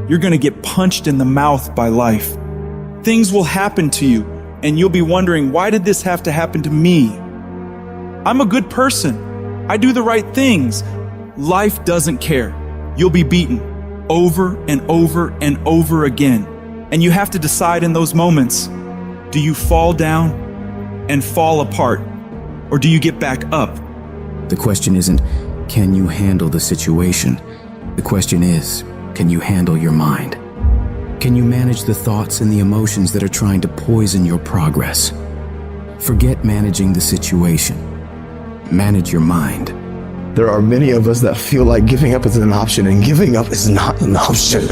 you're going to get punched in the mouth by life. Things will happen to you, and you'll be wondering, why did this have to happen to me? I'm a good person. I do the right things. Life doesn't care. You'll be beaten over and over and over again. And you have to decide in those moments, do you fall down and fall apart, or do you get back up? The question isn't, can you handle the situation? The question is, can you handle your mind? Can you manage the thoughts and the emotions that are trying to poison your progress? Forget managing the situation. Manage your mind. There are many of us that feel like giving up is an option, and giving up is not an option.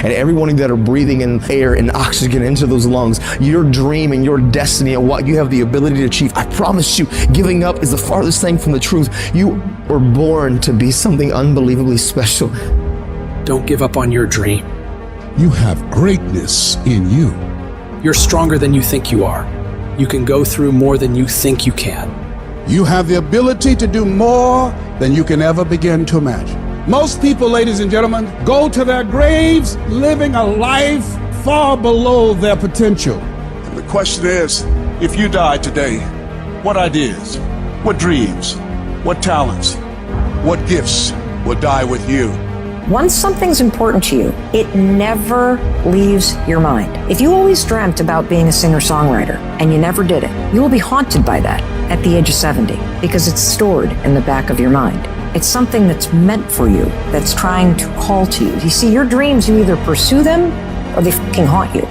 And everyone that are breathing in air and oxygen into those lungs, your dream and your destiny and what you have the ability to achieve, I promise you, giving up is the farthest thing from the truth. You were born to be something unbelievably special. Don't give up on your dream. You have greatness in you. You're stronger than you think you are. You can go through more than you think you can. You have the ability to do more than you can ever begin to imagine. Most people, ladies and gentlemen, go to their graves living a life far below their potential. And the question is, if you died today, what ideas, what dreams, what talents, what gifts will die with you? Once something's important to you, it never leaves your mind. If you always dreamt about being a singer-songwriter and you never did it, you will be haunted by that at the age of 70 because it's stored in the back of your mind. It's something that's meant for you, that's trying to call to you. You see, your dreams, you either pursue them or they fucking haunt you.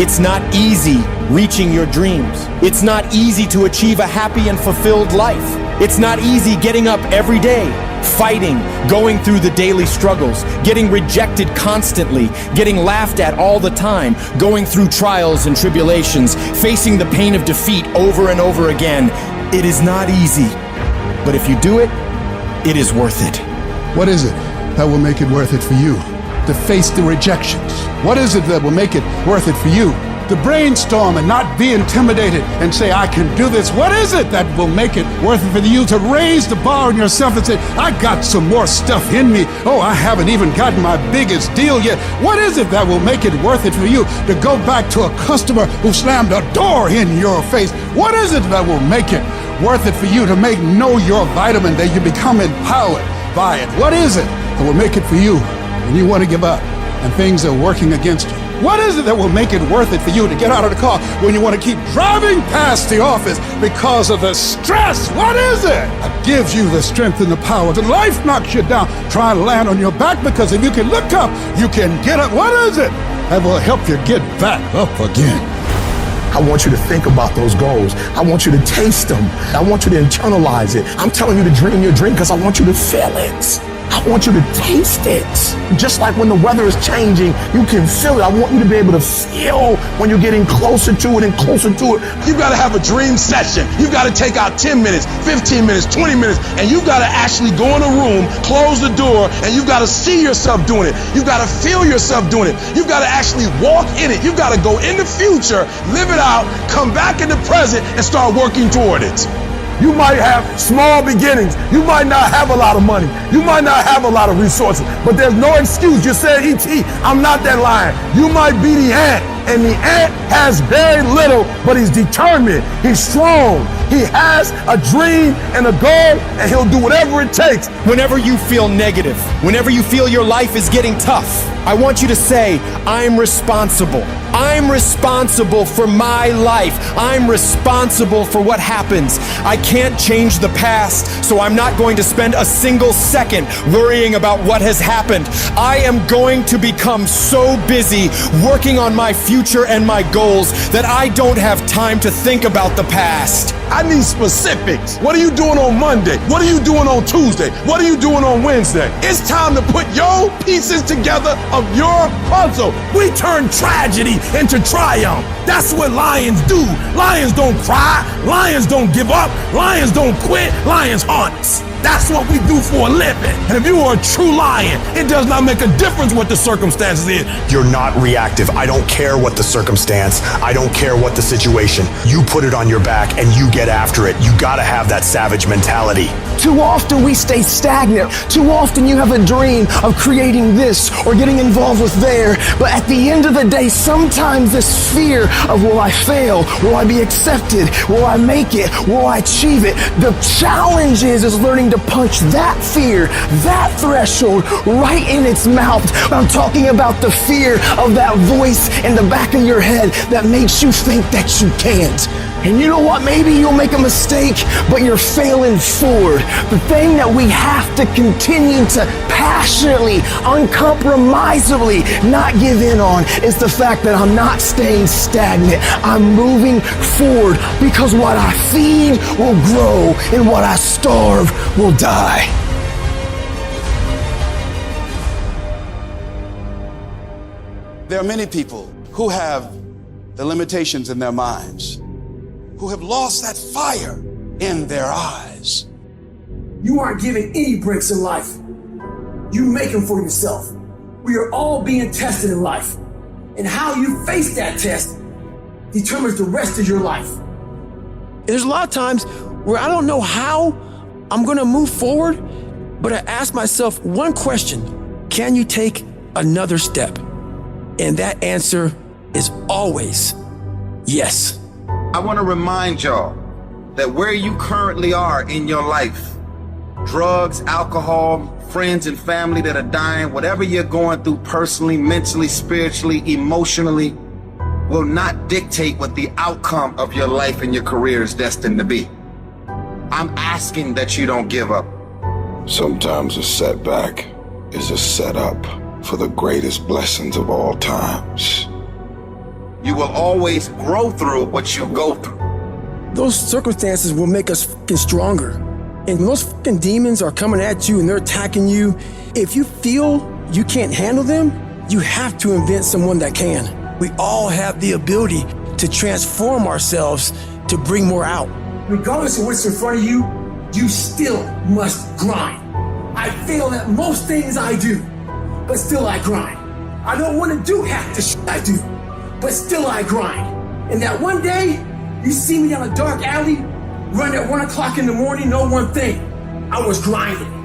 It's not easy reaching your dreams. It's not easy to achieve a happy and fulfilled life. It's not easy getting up every day, fighting, going through the daily struggles, getting rejected constantly, getting laughed at all the time, going through trials and tribulations, facing the pain of defeat over and over again. It is not easy. But if you do it, it is worth it. What is it that will make it worth it for you? To face the rejections. What is it that will make it worth it for you? To brainstorm and not be intimidated and say, I can do this. What is it that will make it worth it for you to raise the bar on yourself and say, I got some more stuff in me. Oh, I haven't even gotten my biggest deal yet. What is it that will make it worth it for you to go back to a customer who slammed a door in your face? What is it that will make it worth it for you to know your vitamin, that you become empowered by it? What is it that will make it for you when you want to give up and things are working against you? What is it that will make it worth it for you to get out of the car when you want to keep driving past the office because of the stress? What is it that gives you the strength and the power? When life knocks you down, try and land on your back, because if you can look up, you can get up. What is it that will help you get back up again? I want you to think about those goals. I want you to taste them. I want you to internalize it. I'm telling you to dream your dream because I want you to feel it. I want you to taste it. Just like when the weather is changing, you can feel it. I want you to be able to feel when you're getting closer to it and closer to it. You've got to have a dream session. You've got to take out 10 minutes, 15 minutes, 20 minutes, and you've got to actually go in a room, close the door, and you've got to see yourself doing it. You've got to feel yourself doing it. You've got to actually walk in it. You've got to go in the future, live it out, come back in the present, and start working toward it. You might have small beginnings. You might not have a lot of money. You might not have a lot of resources, but there's no excuse. You said, E.T., I'm not that lion. You might be the ant, and the ant has very little, but he's determined. He's strong. He has a dream and a goal, and he'll do whatever it takes. Whenever you feel negative, whenever you feel your life is getting tough, I want you to say, I'm responsible. I'm responsible for my life. I'm responsible for what happens. I can't change the past, so I'm not going to spend a single second worrying about what has happened. I am going to become so busy working on my future and my goals that I don't have time to think about the past. I need specifics. What are you doing on Monday? What are you doing on Tuesday? What are you doing on Wednesday? It's time to put your pieces together of your puzzle. We turn tragedy into triumph. That's what lions do. Lions don't cry. Lions don't give up. Lions don't quit. Lions hunt. That's what we do for a living. And if you are a true lion, it does not make a difference what the circumstances is. You're not reactive. I don't care what the circumstance. I don't care what the situation. You put it on your back and you get after it. You gotta have that savage mentality. Too often we stay stagnant. Too often you have a dream of creating this or getting involved with there. But at the end of the day, sometimes this fear of will I fail? Will I be accepted? Will I make it? Will I achieve it? The challenge is learning to punch that fear, that threshold right in its mouth. I'm talking about the fear of that voice in the back of your head that makes you think that you can't. And you know what? Maybe you'll make a mistake, but you're failing forward. The thing that we have to continue to passionately, uncompromisably not give in on is the fact that I'm not staying stagnant. I'm moving forward because what I feed will grow and what I starve will die. There are many people who have the limitations in their minds, who have lost that fire in their eyes. You aren't given any breaks in life. You make them for yourself. We are all being tested in life. And how you face that test determines the rest of your life. There's a lot of times where I don't know how I'm gonna move forward, but I ask myself one question: can you take another step? And that answer is always yes. I want to remind y'all that where you currently are in your life, drugs, alcohol, friends and family that are dying, whatever you're going through personally, mentally, spiritually, emotionally, will not dictate what the outcome of your life and your career is destined to be. I'm asking that you don't give up. Sometimes a setback is a setup for the greatest blessings of all times. You will always grow through what you go through. Those circumstances will make us fucking stronger. And when those fucking demons are coming at you and they're attacking you, if you feel you can't handle them, you have to invent someone that can. We all have the ability to transform ourselves to bring more out. Regardless of what's in front of you, you still must grind. I fail at most things I do, but still I grind. I don't want to do half the shit I do, but still I grind. And that one day, you see me down a dark alley, run at 1 o'clock in the morning, know one thing: I was grinding.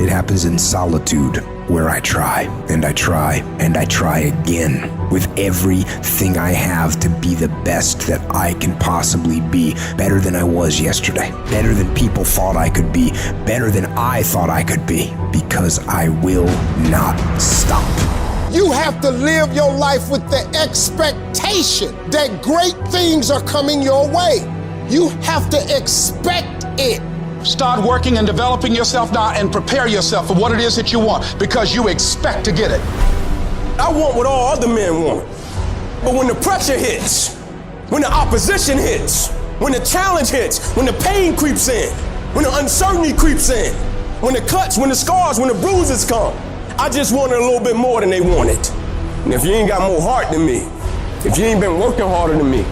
It happens in solitude, where I try, and I try, and I try again, with everything I have to be the best that I can possibly be, better than I was yesterday, better than people thought I could be, better than I thought I could be, because I will not stop. You have to live your life with the expectation that great things are coming your way. You have to expect it. Start working and developing yourself now and prepare yourself for what it is that you want, because you expect to get it. I want what all other men want. But when the pressure hits, when the opposition hits, when the challenge hits, when the pain creeps in, when the uncertainty creeps in, when the cuts, when the scars, when the bruises come, I just wanted a little bit more than they wanted. And if you ain't got more heart than me, if you ain't been working harder than me,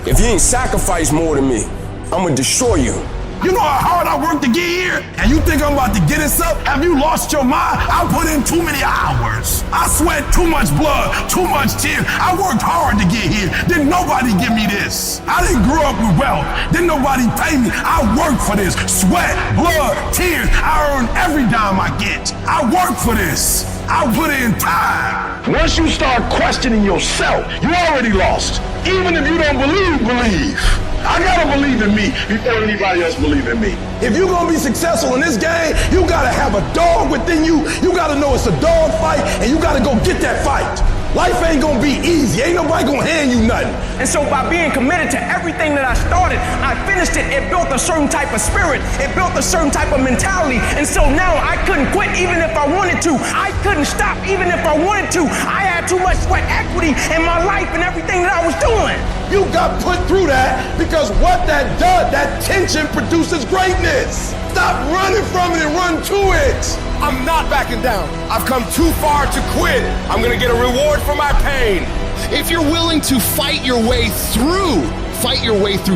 if you ain't sacrificed more than me, I'm gonna destroy you. You know how hard I worked to get here? And you think I'm about to get this up? Have you lost your mind? I put in too many hours. I sweat too much blood, too much tears. I worked hard to get here. Didn't nobody give me this. I didn't grow up with wealth. Didn't nobody pay me. I worked for this. Sweat, blood, tears. I earn every dime I get. I work for this. I put in time. Once you start questioning yourself, you already lost. Even if you don't believe. I gotta believe in me before anybody else believe in me. If you're gonna be successful in this game, you gotta have a dog within you. You gotta know it's a dog fight, and you gotta go get that fight. Life ain't gonna be easy. Ain't nobody gonna hand you nothing. And so by being committed to everything that I started, I finished it. It built a certain type of spirit. It built a certain type of mentality. And so now I couldn't quit even if I wanted to. I couldn't stop even if I wanted to. I had too much sweat equity in my life and everything that I was doing. You got put through that because what that does, that tension produces greatness. Stop running from it and run to it. I'm not backing down. I've come too far to quit. I'm gonna get a reward for my pain. If you're willing to fight your way through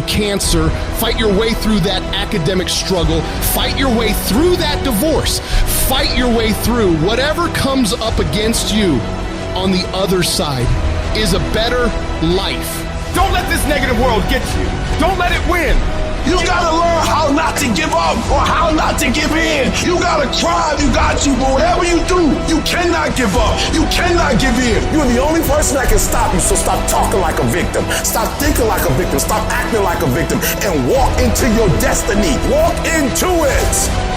cancer, fight your way through that academic struggle, fight your way through that divorce, fight your way through whatever comes up against you, on the other side is a better life. Don't let this negative world get you. Don't let it win. You gotta learn how not to give up or how not to give in. You gotta cry if you got to, but whatever you do, you cannot give up. You cannot give in. You're the only person that can stop you, so stop talking like a victim. Stop thinking like a victim. Stop acting like a victim and walk into your destiny. Walk into it.